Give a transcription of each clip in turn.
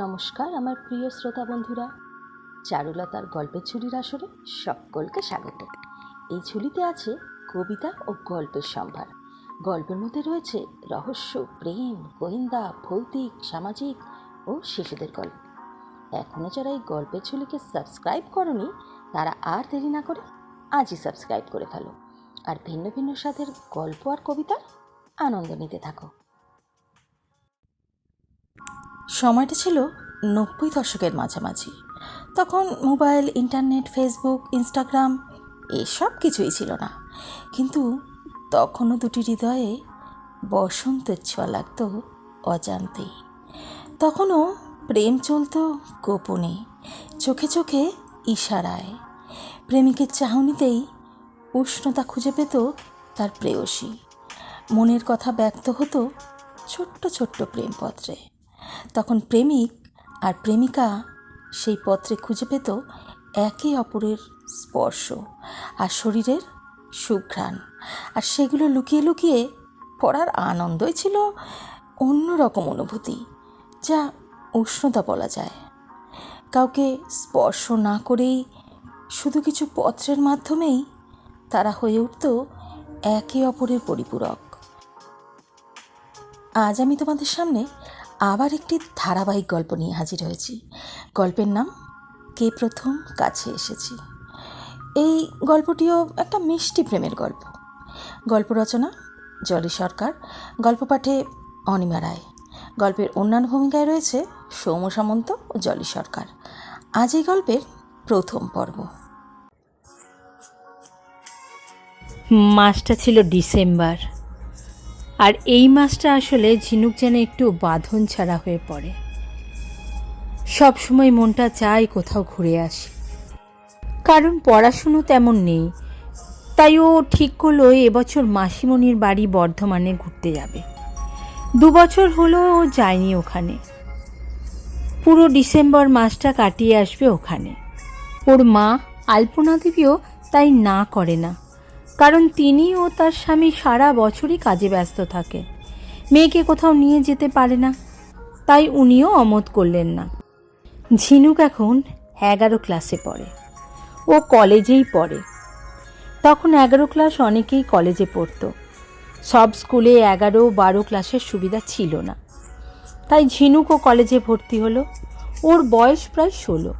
নমস্কার আমার প্রিয় শ্রোতা বন্ধুরা, চারুলতার গল্পের ঝুলির আসরে সকলকে স্বাগত। এই ঝুলিতে আছে কবিতা ও গল্পের সম্ভার। গল্পের মধ্যে রয়েছে রহস্য, প্রেম, গোয়েন্দা, ভৌতিক, সামাজিক ও শিশুদের গল্প। এখনও যারা এই গল্পের ঝুলিকে সাবস্ক্রাইব করনি তারা আর দেরি না করে আজই সাবস্ক্রাইব করে ফেলো আর ভিন্ন ভিন্ন স্বাদের গল্প আর কবিতার আনন্দ নিতে থাকো। সময়টা ছিল 90 দশকের মাঝামাঝি। তখন মোবাইল, ইন্টারনেট, ফেসবুক, ইনস্টাগ্রাম এসব কিছুই ছিল না, কিন্তু তখনও দুটি হৃদয়ে বসন্তের ছোঁয়া লাগতো অজান্তেই। তখনও প্রেম চলতো গোপনে, চোখে চোখে ইশারায়। প্রেমিকের চাহনিতেই উষ্ণতা খুঁজে পেত তার প্রেয়সী। মনের কথা ব্যক্ত হতো ছোট্ট ছোট্ট প্রেমপত্রে। তখন প্রেমিক আর প্রেমিকা সেই পত্রে খুঁজে পেত একে অপরের স্পর্শ আর শরীরের সুঘ্রাণ, আর সেগুলো লুকিয়ে লুকিয়ে পড়ার আনন্দই ছিল অন্যরকম অনুভূতি, যা উষ্ণতা বলা যায়। কাউকে স্পর্শ না করেই শুধু কিছু পত্রের মাধ্যমেই তারা হয়ে উঠত একে অপরের পরিপূরক। আজ আমি তোমাদের সামনে আবার একটি ধারাবাহিক গল্প নিয়ে হাজির হয়েছি। গল্পের নাম কে প্রথম কাছে এসেছি। এই গল্পটিও একটা মিষ্টি প্রেমের গল্প। গল্প রচনা জলি সরকার, গল্প পাঠে অনিমা রায়। গল্পের অন্যান্য ভূমিকায় রয়েছে সৌম্য সামন্ত ও জলি সরকার। আজ এই গল্পের প্রথম পর্ব। মাসটা ছিল ডিসেম্বর, আর এই মাসটা আসলে ঝিনুক যেন একটু বাঁধন ছাড়া হয়ে পড়ে। সব সময় মনটা চায় কোথাও ঘুরে আসি, কারণ পড়াশুনো তেমন নেই। তাই ও ঠিক করলো এবছর মাসিমণির বাড়ি বর্ধমানে ঘুরতে যাবে। 2 বছর হলো ও যায়নি ওখানে। পুরো ডিসেম্বর মাসটা কাটিয়ে আসবে ওখানে। ওর মা আলপনা দেবীও তাই না করে না, কারণ তিনি ও তার স্বামী সারা বছরই কাজে ব্যস্ত থাকে, মেয়েকে কোথাও নিয়ে যেতে পারে না। তাই উনিও অমত করলেন না। ঝিনুক এখন 11 ক্লাসে পড়ে। ও কলেজেই পড়ে। তখন 11 ক্লাস অনেকেই কলেজে পড়তো। সব স্কুলে 11-12 ক্লাসের সুবিধা ছিল না। তাই ঝিনুকও কলেজে ভর্তি হলো। ওর বয়স প্রায় 16।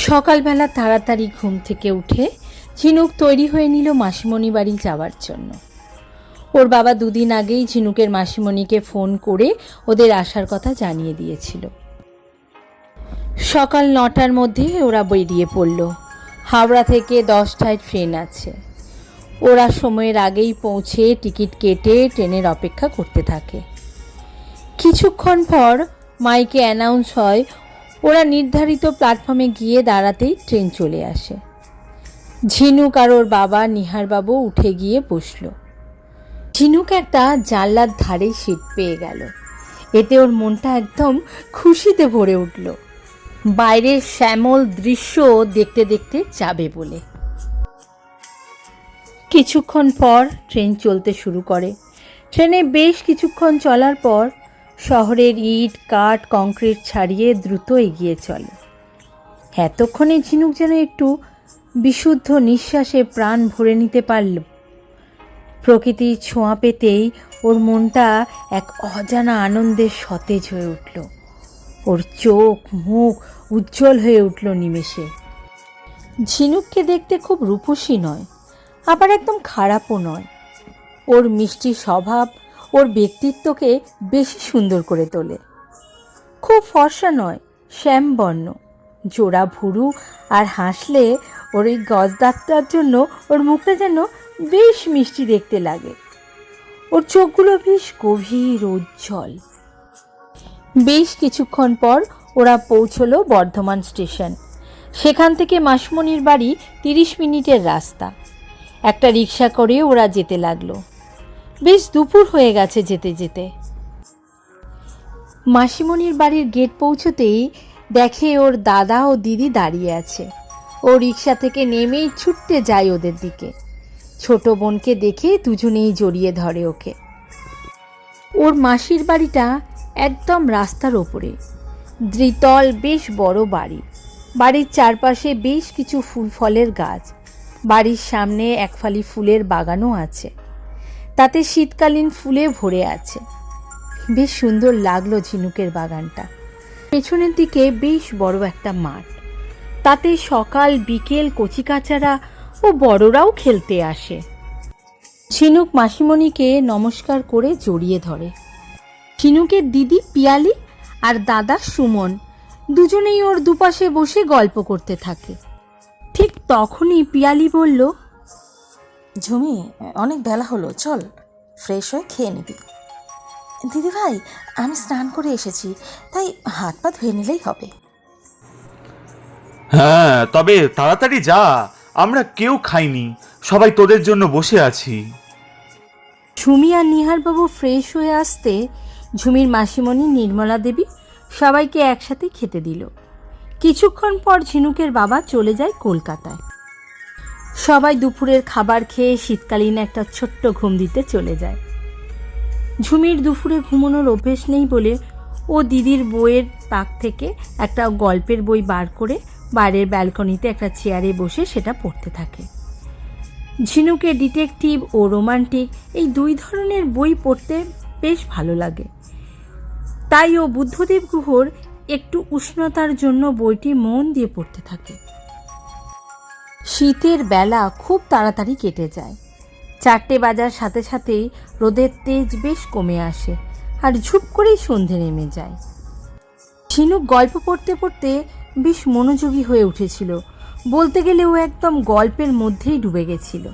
সকালবেলা তাড়াতাড়ি ঘুম থেকে উঠে ঝিনুক তৈরি হয়ে নিল মাসিমণি বাড়ি যাওয়ার জন্য। ওর বাবা 2 দিন আগেই ঝিনুকের মাসিমণিকে ফোন করে ওদের আসার কথা জানিয়ে দিয়েছিল। সকাল 9টার মধ্যে ওরা বেরিয়ে পড়ল। হাওড়া থেকে 10টায় ট্রেন আছে। ওরা সময়ের আগেই পৌঁছে টিকিট কেটে ট্রেনের অপেক্ষা করতে থাকে। কিছুক্ষণ পর মাইকে অ্যানাউন্স হয়, ওরা নির্ধারিত প্ল্যাটফর্মে গিয়ে দাঁড়াতেই ট্রেন চলে আসে। ঝিনুক আর ওর বাবা নিহারবাবু উঠে গিয়ে বসল। ঝিনুক একটা জানলার ধারে সিট পেয়ে গেল। এতে ওর মনটা একদম খুশিতে ভরে উঠল, বাইরের শ্যামল দৃশ্য দেখতে দেখতে যাবে বলে। কিছুক্ষণ পর ট্রেন চলতে শুরু করে। ট্রেনে বেশ কিছুক্ষণ চলার পর শহরের ইট, কাঠ, কংক্রিট ছাড়িয়ে দ্রুত এগিয়ে চলে। এতক্ষণে ঝিনুক যেন একটু বিশুদ্ধ নিঃশ্বাসে প্রাণ ভরে নিতে পারল। প্রকৃতির ছোঁয়া পেতেই ওর মনটা এক অজানা আনন্দে সতেজ হয়ে উঠল। ওর চোখ মুখ উজ্জ্বল হয়ে উঠল নিমেষে। ঝিনুককে দেখতে খুব রূপসী নয়, আবার একদম খারাপও নয়। ওর মিষ্টি স্বভাব ওর ব্যক্তিত্বকে বেশি সুন্দর করে তোলে। খুব ফর্সা নয়, শ্যামবর্ণ, জোড়া ভুরু, আর হাসলে ওর এই গজদাঁতটার জন্য ওর মুখটা যেন বেশ মিষ্টি দেখতে লাগে। ওর চোখগুলো বেশ গভীর উজ্জ্বল। বেশ কিছুক্ষণ পর ওরা পৌঁছলো বর্ধমান স্টেশন। সেখান থেকে মাসিমণির বাড়ি 30 মিনিটের রাস্তা। একটা রিক্সা করে ওরা যেতে লাগলো। বেশ দুপুর হয়ে গেছে যেতে যেতে। মাসিমণির বাড়ির গেট পৌঁছতেই দেখে ওর দাদা ও দিদি দাঁড়িয়ে আছে। ও রিক্সা থেকে নেমেই ছুটতে যায় ওদের দিকে। ছোট বোনকে দেখে দুজনেই জড়িয়ে ধরে ওকে। ওর মাসির বাড়িটা একদম রাস্তার ওপরে। দ্বিতল বেশ বড় বাড়ি। বাড়ির চারপাশে বেশ কিছু ফুল ফলের গাছ। বাড়ির সামনে এক ফালি ফুলের বাগানও আছে, তাতে শীতকালীন ফুলে ভরে আছে। বেশ সুন্দর লাগলো ঝিনুকের বাগানটা। পেছনের দিকে বেশ বড় একটা মাঠ, তাতে সকাল বিকেল কচিকাচারা ও বড়রাও খেলতে আসে। ঝিনুক মাসিমণিকে নমস্কার করে জড়িয়ে ধরে। ঝিনুকের দিদি পিয়ালি আর দাদা সুমন দুজনেই ওর দুপাশে বসে গল্প করতে থাকে। ঠিক তখনই পিয়ালি বলল, ঝুমি, অনেক বেলা হলো, চল ফ্রেশ হয়ে খেয়ে নিবি। দিদি ভাই, আমি স্নান করে এসেছি, তাই হাত পা ধুয়ে নিলেই হবে। হ্যাঁ, তবে তাড়াতাড়ি যা, আমরা কেউ খাইনি, সবাই তোদের জন্য বসে আছি। ঝুমি আর নিহারবাবু ফ্রেশ হয়ে আসতে ঝুমির মাসিমণি নির্মলা দেবী সবাইকে একসাথে খেতে দিল। কিছুক্ষণ পর ঝিনুকের বাবা চলে যায় কলকাতায়। সবাই দুপুরের খাবার খেয়ে শীতকালীন একটা ছোট্ট ঘুম দিতে চলে যায়। ঝুমির দুপুরে ঘুমানোর অভ্যেস নেই বলে ও দিদির বইয়ের তাক থেকে একটা গল্পের বই বার করে বাইরের ব্যালকনিতে একটা চেয়ারে বসে সেটা পড়তে থাকে। ঝিনুকে ডিটেকটিভ ও রোমান্টিক এই দুই ধরনের বই পড়তে বেশ ভালো লাগে, তাই ও বুদ্ধদেব গুহর একটু উষ্ণতার জন্য বইটি মন দিয়ে পড়তে থাকে। শীতের বেলা খুব তাড়াতাড়ি কেটে যায়। 4টে বাজার সাথে সাথেই রোদের তেজ বেশ কমে আসে আর ঝুপ করেই সন্ধে নেমে যায়। ঝিনুক গল্প পড়তে পড়তে বেশ মনোযোগী হয়ে উঠেছিল। বলতে গেলে ও একদম গল্পের মধ্যেই ডুবে গেছিল।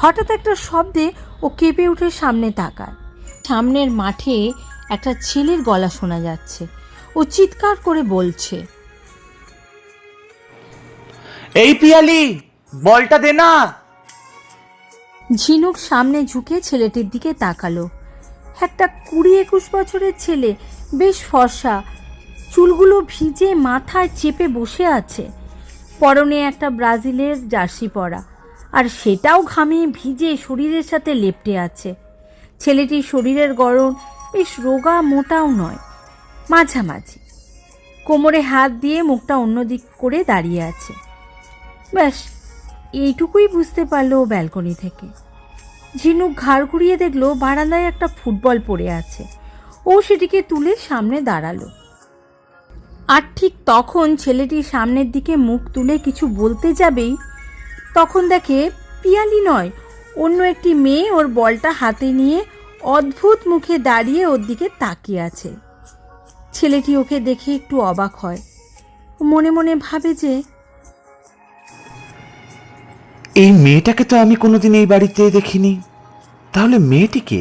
হঠাৎ একটা শব্দে ও কেঁপে উঠে সামনে তাকায়। সামনের মাঠে একটা ছেলের গলা শোনা যাচ্ছে। ও চিৎকার করে বলছে, এই পিয়ালি, বলটা দে না। ঝিনুক সামনে ঝুঁকে ছেলেটির দিকে তাকালো। একটা 20-21 বছরের ছেলে, বেশ ফর্সা, চুলগুলো ভিজে মাথায় চেপে বসে আছে। পরনে একটা ব্রাজিলের জার্সি পরা, আর সেটাও ঘামে ভিজে শরীরের সাথে লেপ্টে আছে। ছেলেটির শরীরের গড়ন বেশ রোগা মোটাও নয়, মাঝামাঝি। কোমরে হাত দিয়ে মুখটা অন্যদিক করে দাঁড়িয়ে আছে। ব্যাস এইটুকুই বুঝতে পারলো ও ব্যালকনি থেকে। ঝিনুক ঘাড় ঘুরিয়ে দেখলো বারান্দায় একটা ফুটবল পড়ে আছে। ও সেটিকে তুলে সামনে দাঁড়ালো। আর ঠিক তখন ছেলেটি সামনের দিকে মুখ তুলে কিছু বলতে যাবেই তখন দেখে পিয়ালি নয়, অন্য একটি মেয়ে ওর বলটা হাতে নিয়ে অদ্ভুত মুখে দাঁড়িয়ে ওর দিকে তাকিয়ে আছে। ছেলেটি ওকে দেখে একটু অবাক হয়। মনে মনে ভাবে যে এই মেয়েটাকে তো আমি কোনোদিন এই বাড়িতে দেখিনি, তাহলে মেয়েটিকে?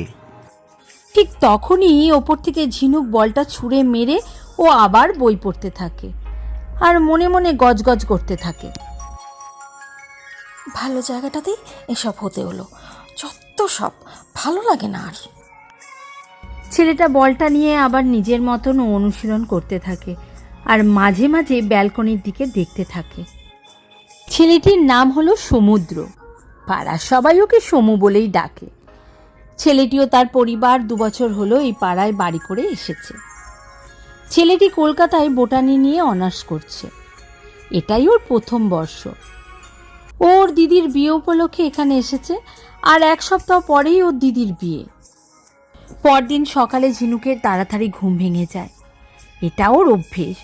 ঠিক তখনই ওপর থেকে ঝিনুক বলটা ছুঁড়ে মেরে ও আবার বই পড়তে থাকে আর মনে মনে গজগজ করতে থাকে, ভালো জায়গাটাতেই এসব হতে হলো, যত সব ভালো লাগে না আর। ছেলেটা বলটা নিয়ে আবার নিজের মতন অনুশীলন করতে থাকে আর মাঝে মাঝে ব্যালকনির দিকে দেখতে থাকে। ছেলেটির নাম হলো সমুদ্র। পাড়ার সবাই ওকে সমু বলেই ডাকে। ছেলেটিও তার পরিবার 2 বছর হলো এই পাড়ায় বাড়ি করে এসেছে। ছেলেটি কলকাতায় বোটানি নিয়ে অনার্স করছে। এটাই ওর প্রথম বর্ষ। ওর দিদির বিয়ে উপলক্ষে এখানে এসেছে, আর 1 সপ্তাহ পরেই ওর দিদির বিয়ে। পরদিন সকালে ঝিনুকের তাড়াতাড়ি ঘুম ভেঙে যায়। এটা ওর অভ্যেস।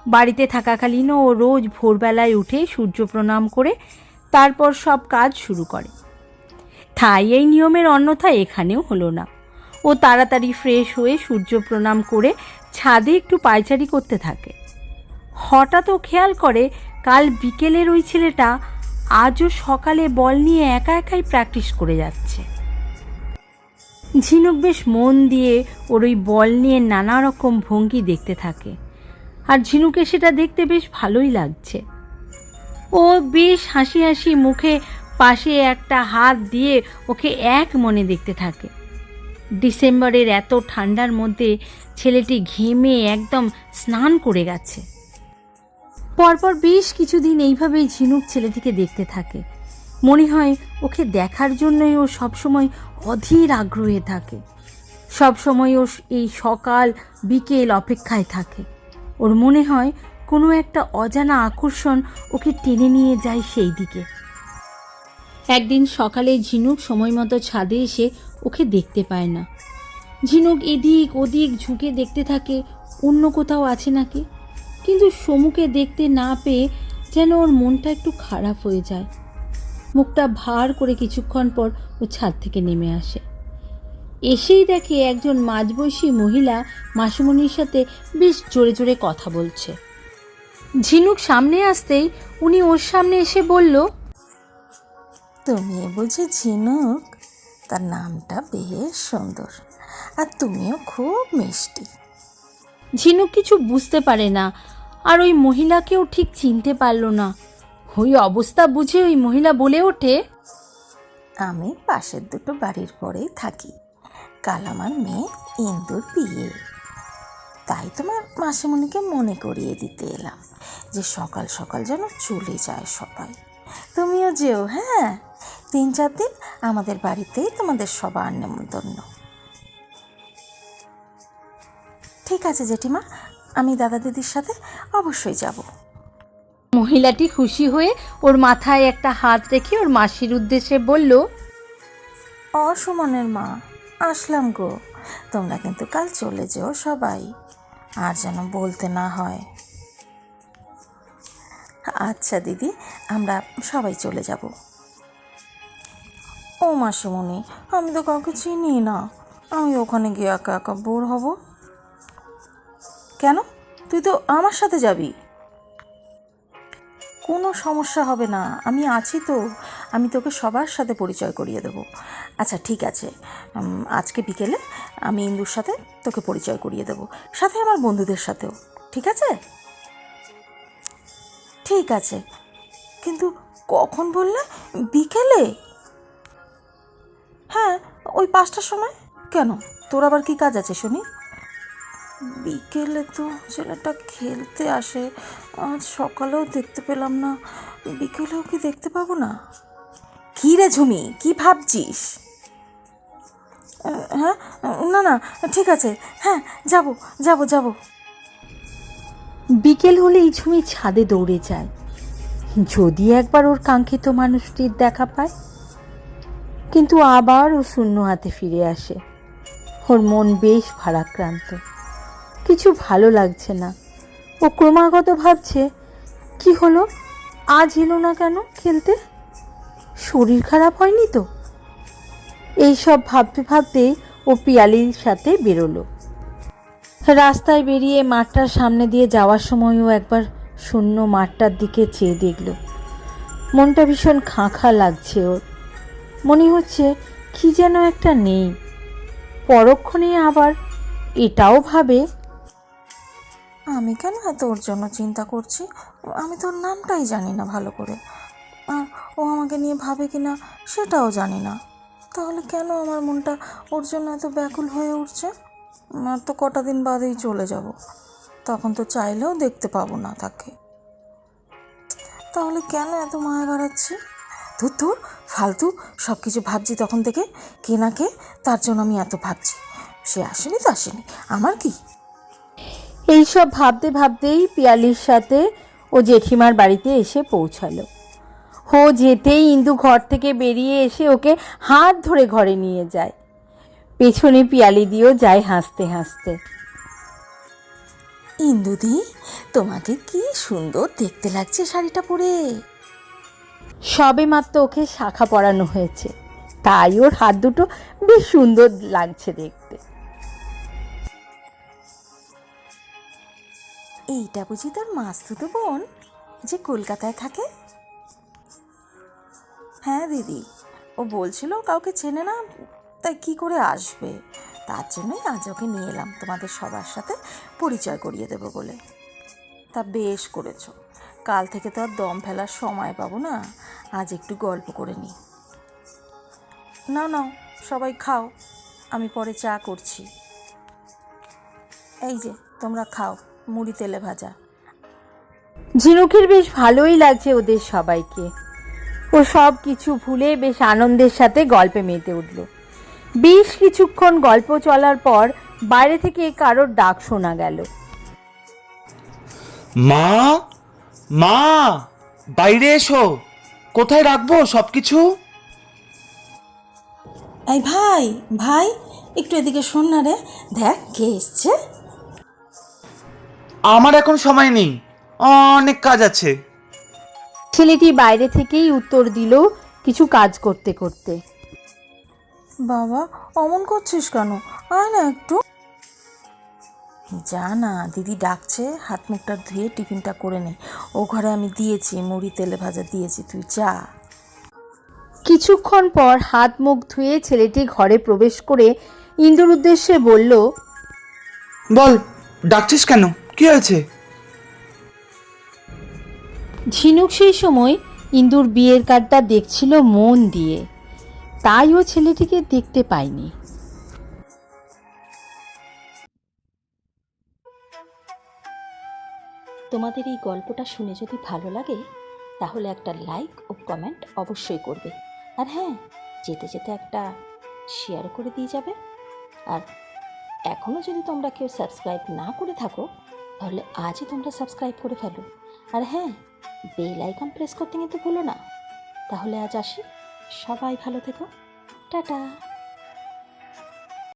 বাড়িতে থাকাকালীনও ও রোজ ভোরবেলায় উঠে সূর্য প্রণাম করে তারপর সব কাজ শুরু করে। তাই এই নিয়মের অন্যথা এখানেও হলো না। ও তাড়াতাড়ি ফ্রেশ হয়ে সূর্য প্রণাম করে ছাদে একটু পায়চারি করতে থাকে। হঠাৎ ও খেয়াল করে কাল বিকেলের ওই ছেলেটা আজও সকালে বল নিয়ে একা একাই প্র্যাকটিস করে যাচ্ছে। ঝিনুক বেশ মন দিয়ে ওর ওই বল নিয়ে নানা রকম ভঙ্গি দেখতে থাকে, আর ঝিনুকে সেটা দেখতে বেশ ভালোই লাগছে। ও বেশ হাসি হাসি মুখে পাশে একটা হাত দিয়ে ওকে এক মনে দেখতে থাকে। ডিসেম্বরের এত ঠান্ডার মধ্যে ছেলেটি ঘেমে একদম স্নান করে গেছে। পরপর বেশ কিছুদিন এইভাবেই ঝিনুক ছেলেটিকে দেখতে থাকে। মনে হয় ওকে দেখার জন্যই ও সবসময় অধীর আগ্রহে থাকে। সবসময় ও এই সকাল বিকেল অপেক্ষায় থাকে। ওর মনে হয় কোনো একটা অজানা আকর্ষণ ওকে টেনে নিয়ে যায় সেই দিকে। একদিন সকালে ঝিনুক সময় মতো ছাদে এসে ওকে দেখতে পায় না। ঝিনুক এদিক ওদিক ঝুঁকে দেখতে থাকে অন্য কোথাও আছে নাকি, কিন্তু সমুকে দেখতে না পেয়ে যেন ওর মনটা একটু খারাপ হয়ে যায়। মুখটা ভার করে কিছুক্ষণ পর ও ছাদ থেকে নেমে আসে। এসেই দেখে একজন মাঝবয়সী মহিলা মাসিমণির সাথে বেশ জোরে জোরে কথা বলছে। ঝিনুক সামনে আসতেই উনি ওর সামনে এসে বলল, তুমি বুঝি ঝিনুক? তার নামটা বেশ সুন্দর, আর তুমিও খুব মিষ্টি। ঝিনুক কিছু বুঝতে পারে না, আর ওই মহিলাকেও ঠিক চিনতে পারল না। ওই অবস্থা বুঝে ওই মহিলা বলে ওঠে, আমি পাশের দুটো বাড়ির পরেই থাকি। কাল আমার মেয়ে ইন্দুর বিয়ে, তাই তোমার মাসিমণিকে মনে করিয়ে দিতে এলাম যে সকাল সকাল যেন চলে যায় সবাই। তুমিও যেও, হ্যাঁ? 3-4 দিন আমাদের বাড়িতেই তোমাদের সবার নেমন্তন্ন। ঠিক আছে জেঠিমা, আমি দাদা দিদির সাথে অবশ্যই যাব। মহিলাটি খুশি হয়ে ওর মাথায় একটা হাত রেখে ওর মাসির উদ্দেশ্যে বলল, অসুমনের মা, আসলাম গো। তোমরা কিন্তু কাল চলে যেও সবাই, আর যেন বলতে না হয়। আচ্ছা দিদি, আমরা সবাই চলে যাব। ও মাসিমণি, আমি তো কাউকে চিনি না, আমি ওখানে গিয়ে একা একা বোর হব। কেন? তুই তো আমার সাথে যাবি। কোনো সমস্যা হবে না, আমি আছি তো। আমি তোকে সবার সাথে পরিচয় করিয়ে দেবো। আচ্ছা ঠিক আছে, আজকে বিকেলে আমি ইন্দুর সাথে তোকে পরিচয় করিয়ে দেবো, সাথে আমার বন্ধুদের সাথেও। ঠিক আছে? ঠিক আছে, কিন্তু কখন বললে? বিকেলে? হ্যাঁ, ওই 5টার সময়। কেন, তোর আবার কি কাজ আছে শুনি? বিকেলে তো ছেলেটা খেলতে আসে, আজ সকালেও দেখতে পেলাম না, বিকেলেও কি দেখতে পাবো না? কী রে ঝুমি, কি ভাবছিস? হ্যাঁ, না না, ঠিক আছে, হ্যাঁ যাব যাব যাব। বিকেল হলেই ঝুমি ছাদে দৌড়ে যায়, যদি একবার ওর কাঙ্ক্ষিত মানুষটির দেখা পায়। কিন্তু আবার ও শূন্য হাতে ফিরে আসে। ওর মন বেশ ভারাক্রান্ত, কিছু ভালো লাগছে না। ও ক্রমাগত ভাবছে, কি হলো, আজ এলো না কেন খেলতে? শরীর খারাপ হয়নি তো? এইসব ভাবতে ভাবতেই ও পিয়ালির সাথে বেরোলো। রাস্তায় বেরিয়ে মাঠটার সামনে দিয়ে যাওয়ার সময়ও একবার শূন্য মাঠটার দিকে চেয়ে দেখল। মনটা ভীষণ খাঁ খাঁ লাগছে ওর, মনে হচ্ছে কি যেন একটা নেই। পরক্ষণে আবার এটাও ভাবে, আমি কেন এত ওর জন্য চিন্তা করছি? আমি তোর নামটাই জানি না ভালো করে, আর ও আমাকে নিয়ে ভাবে কি না সেটাও জানি না। তাহলে কেন আমার মনটা ওর জন্য এত ব্যাকুল হয়ে উঠছে? আর তো কটা দিন বাদেই চলে যাব, তখন তো চাইলেও দেখতে পাবো না তাকে। তাহলে কেন এত মায়া বাড়াচ্ছি? ধুর ধুর, ফালতু সব কিছু ভাবছি তখন থেকে, কে না কে, তার জন্য আমি এত ভাবছি। সে আসেনি তো আসেনি, আমার কি? এইসব ভাবতে ভাবতেই পিয়ালির সাথে ও জেঠিমার বাড়িতে এসে পৌঁছালো। ও যেতেই ইন্দু ঘর থেকে বেরিয়ে এসে ওকে হাত ধরে ঘরে নিয়ে যায়। পেছনে পিয়ালি দিয়েও যায় হাসতে হাসতে। ইন্দুদি, তোমাকে কি সুন্দর দেখতে লাগছে শাড়িটা পরে। সবে মাত্র ওকে শাখা পরানো হয়েছে, তাই ওর হাত দুটো বেশ সুন্দর লাগছে দেখতে। এইটা বুঝি তোর মাসতুতো বোন যে কলকাতায় থাকে? হ্যাঁ দিদি, ও বলছিল কাউকে চেনে না, তাই কি করে আসবে, তার জন্যই আজ ওকে নিয়ে এলাম তোমাদের সবার সাথে পরিচয় করিয়ে দেবো বলে। তা বেশ করেছো, কাল থেকে তো আর দম ফেলার সময় পাবো না, আজ একটু গল্প করে নিই। নাও নাও সবাই খাও, আমি পরে চা করছি। এই যে তোমরা খাও, মুড়ি তেলে ভাজা। ঝিনুকের বেশ ভালোই লাগছে ওদের সবাইকে। ও সব কিছু ভুলে বেশ আনন্দের সাথে গল্পে মেতে উঠল। বেশ কিছুক্ষণ গল্প চলার পর বাইরে থেকে কারোর ডাক শোনা গেল। মা, মা, বাইরে এসো। কোথায় রাখবো সব কিছু? এই ভাই, ভাই, একটু এদিকে শোন না রে, দেখ কে এসছে। আমার এখন সময় নেই, অনেক কাজ আছে। ছেলেটি বাইরে থেকেই উত্তর দিল কিছু কাজ করতে করতে। বাবা, অমন করছিস কেন? আয় না একটু। যা না, দিদি ডাকছে, হাত মুখটা ধুয়ে টিফিনটা করে নে। ও ঘরে আমি দিয়েছি, মুড়ি তেলে ভাজা দিয়েছি, তুই যা। কিছুক্ষণ পর হাত মুখ ধুয়ে ছেলেটি ঘরে প্রবেশ করে ইন্দুর উদ্দেশ্যে বলল, বল, ডাকছিস কেন? কি হয়েছে? ঝিনুক সেই সময় ইন্দুর বিয়ের কার্ডটা দেখছিল মন দিয়ে, তাই ও ছেলেটিকে দেখতে পায়নি। তোমাদের এই গল্পটা শুনে যদি ভালো লাগে তাহলে একটা লাইক ও কমেন্ট অবশ্যই করবে। আর হ্যাঁ, যেতে যেতে একটা শেয়ার করে দিয়ে যাবে। আর এখনও যদি তোমরা কেউ সাবস্ক্রাইব না করে থাকো তাহলে আজই তোমরা সাবস্ক্রাইব করে ফেলো। আর হ্যাঁ, বেল আইকন প্রেস করতে কিন্তু ভুলো না। তাহলে আজ আসি, সবাই ভালো থেকো, টাটা।